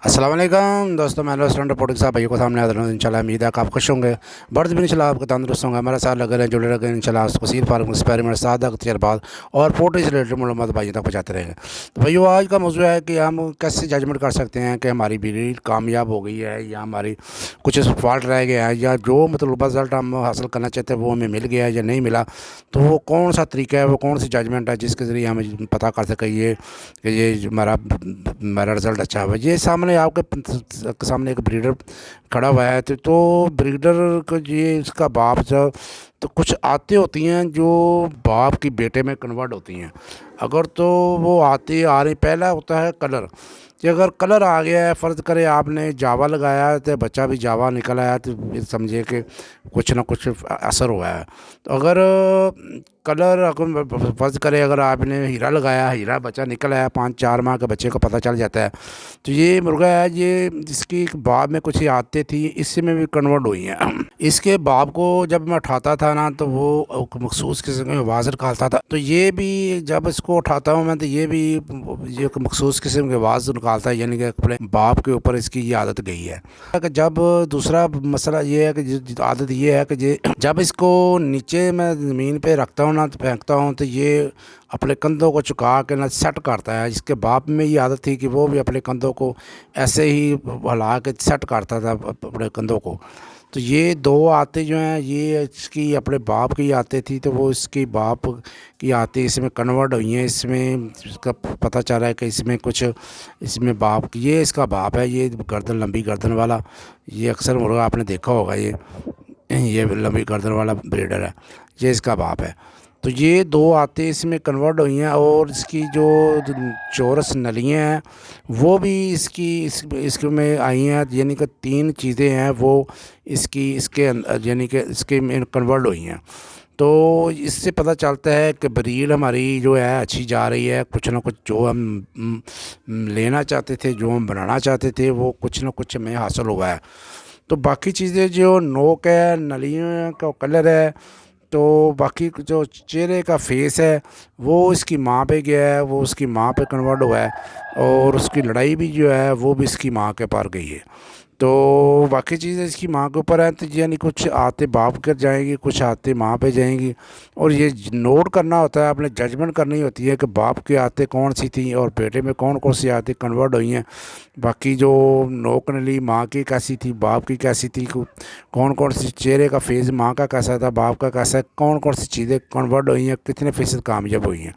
अस्सलाम वालेकुम दोस्तों, मैं रेस्टोरेंट रिपोर्टिंग साहब भाइयों को सामने हाजिर हूँ। इंशाल्लाह उम्मीद है कि आप खुश होंगे, बर्द भी इंशाल्लाह आपके तंदुरुस्त होंगे। हमारे साथ लगे रहें, जुड़े रहें इंशाल्लाह। वसील फार्म एक्सपेरिमेंट सादा तजर्बात और पोल्ट्री से रिलेटेड मालूमात भाइयों तक पहुँचाते रहेंगे। तो भाइयों, आज का मौजूद है कि हम कैसे जजमेंट कर सकते हैं कि हमारी ब्रीड कामयाब हो गई है या हमारी कुछ फॉल्ट रह गया है, या जो मतलब रिजल्ट हम हासिल करना चाहते हैं वो हमें मिल गया है या नहीं मिला। तो वो कौन सा तरीका है, वो कौन सी जजमेंट है जिसके ज़रिए हमें पता कर सके ये हमारा हमारा रिज़ल्ट अच्छा है। ये सामने आपके सामने एक ब्रीडर खड़ा हुआ है। तो ब्रीडर को ये इसका बाप जो तो कुछ आते होती हैं जो बाप की बेटे में कन्वर्ट होती हैं। अगर तो वो आती आ रही, पहला होता है कलर कि अगर कलर आ गया है, फ़र्ज़ करे आपने जावा लगाया है तो बच्चा भी जावा निकल आया, तो फिर समझिए कि कुछ ना कुछ असर हुआ है। तो अगर कलर अगर फ़र्ज़ करे अगर आपने हीरा लगाया, हीरा बच्चा निकल आया, 5-4 माह के बच्चे को पता चल जाता है, तो ये मुर्गा है, ये जिसकी बाप में कुछ आते थी इससे में भी कन्वर्ट हुई हैं। इसके बाप को जब मैं उठाता था ना, तो वो मखसूस किस्म की आवाज़ निकालता था। तो ये भी जब इसको उठाता हूँ मैं, तो ये भी ये मखसूस किस्म की आवाज़ निकालता है, यानी कि अपने बाप के ऊपर इसकी ये आदत गई है। जब दूसरा मसला ये है कि आदत ये है कि जब इसको नीचे मैं ज़मीन पे रखता हूँ ना, तो फेंकता हूँ, तो ये अपने कंधों को चुका के ना सेट करता है। इसके बाप में ये आदत थी कि वो भी अपने कंधों को ऐसे ही हिला के सेट करता था अपने कंधों को। तो ये दो आते जो हैं, ये इसकी अपने बाप की आते थी, तो वो इसकी बाप की आते इसमें कन्वर्ट हुई हैं। इसमें इसका पता चल रहा है कि इसमें कुछ इसमें बाप की, ये इसका बाप है, ये गर्दन लंबी गर्दन वाला, ये अक्सर मुर्गा आपने देखा होगा, ये लंबी गर्दन वाला ब्रीडर है, ये इसका बाप है। तो ये दो आते इसमें कन्वर्ट हुई हैं, और इसकी जो चौरस नलियाँ हैं वो भी इसके में आई हैं, यानी कि 3 चीज़ें हैं वो इसके यानी कि इसके में कन्वर्ट हुई हैं। तो इससे पता चलता है कि ब्रीड हमारी जो है अच्छी जा रही है। कुछ ना कुछ जो हम लेना चाहते थे, जो हम बनाना चाहते थे, वो कुछ ना कुछ हमें हासिल हुआ है। तो बाकी चीज़ें जो नोक है, नलियों का कलर है, तो बाकी जो चेहरे का फेस है वो इसकी माँ पे गया है, वो उसकी माँ पे कन्वर्ट हुआ है, और उसकी लड़ाई भी जो है वो भी इसकी माँ के पार गई है। तो बाकी चीज़ें इसकी माँ के ऊपर है, तो यानी कुछ आते बाप कर जाएंगी, कुछ आते माँ पे जाएंगी। और ये नोट करना होता है, आपने जजमेंट करनी होती है कि बाप के आते कौन सी थी और बेटे में कौन कौन सी आते कन्वर्ट हुई हैं। बाकी जो नोक नली माँ की कैसी थी, बाप की कैसी थी, कौन कौन सी चेहरे का फेस माँ का कैसा था, बाप का कैसा है, कौन कौन सी चीज़ें कन्वर्ट हुई हैं, कितने फ़ीसद कामयाब हुई हैं।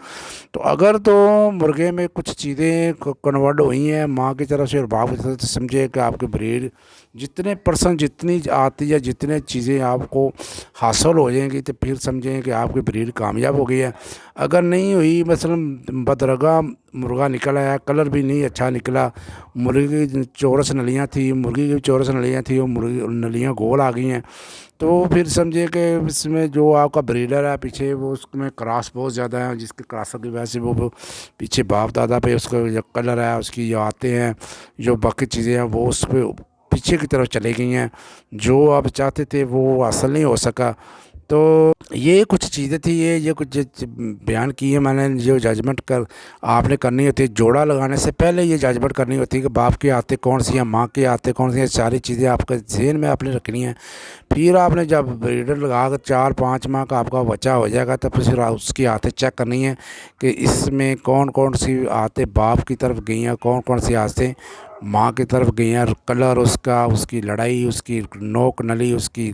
तो अगर तो मुर्गे में कुछ चीज़ें कन्वर्ट हुई हैं माँ की तरफ से और बाप की तरफ से, तो समझे कि आपकी ब्रीड जितने परसेंट जितनी आती है, जितने चीज़ें आपको हासिल हो जाएंगी, तो फिर समझें कि आपकी ब्रीड कामयाब हो गई है। अगर नहीं हुई, मसलन बदरगा मुर्गा निकला है, कलर भी नहीं अच्छा निकला, मुर्गी की चौरस नलियाँ थी, मुर्गी की चौरस नलियाँ थी, और मुर्गी नलियाँ गोल आ गई हैं, तो फिर समझे कि इसमें जो आपका ब्रीडर है पीछे, वो उसमें क्रॉस बहुत ज़्यादा है, जिसके क्रॉसों की वजह से वो पीछे बाप दादा पे उसका जो कलर है, उसकी जो आते हैं, जो बाकी चीज़ें हैं, वो उस पर पीछे की तरफ चली गई हैं। जो आप चाहते थे वो हासिल नहीं हो सका। तो ये कुछ चीज़ें थी, ये कुछ बयान की है मैंने। जो जजमेंट कर आपने करनी होती है, जोड़ा लगाने से पहले ये जजमेंट करनी होती है कि बाप के आते कौन सी हैं, माँ के आते कौन सी हैं, सारी चीज़ें आपके ज़हन में आपने रखनी है। फिर आपने जब ब्रीडर लगा कर 4-5 माह का आपका बच्चा हो जाएगा, तो फिर उसकी आते चेक करनी है कि इसमें कौन कौन सी आते बाप की तरफ गई हैं, कौन कौन सी आते माँ की तरफ गई हैं। कलर उसका, उसकी लड़ाई, उसकी नोक नली, उसकी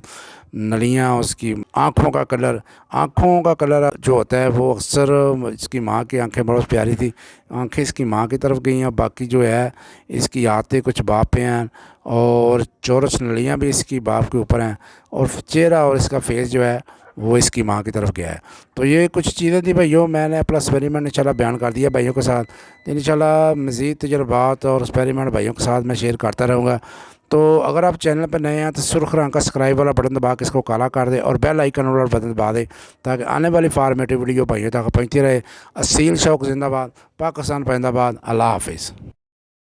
नलियाँ, उसकी आँखों का कलर जो होता है वो अक्सर इसकी माँ की आंखें बहुत प्यारी थी, आंखें इसकी माँ की तरफ गई हैं। बाकी जो है इसकी आते कुछ बाप पे हैं, और चौरस नलियाँ भी इसकी बाप के ऊपर हैं, और चेहरा और इसका फेस जो है वो इसकी माँ की तरफ गया है। तो ये कुछ चीज़ें थी भाइयों, मैंने अपना एक्सपेरिमेंट इंशाल्लाह बयान कर दिया भाइयों के साथ। तो इंशाल्लाह मज़ीद तजुर्बात और एक्सपेरिमेंट भाइयों के साथ मैं शेयर करता रहूँगा। तो अगर आप चैनल पर नए हैं तो सुर्ख रंग का सब्सक्राइब वाला बटन दबा के इसको काला कर दें, और बेल आइकन वाला बटन दबा दें, ताकि आने वाली फार्मेटिव वीडियो भाइयों तक पहुँचती रहे। असील शौक जिंदाबाद, पाकिस्तान जिंदाबाद, अल्लाह हाफिज़।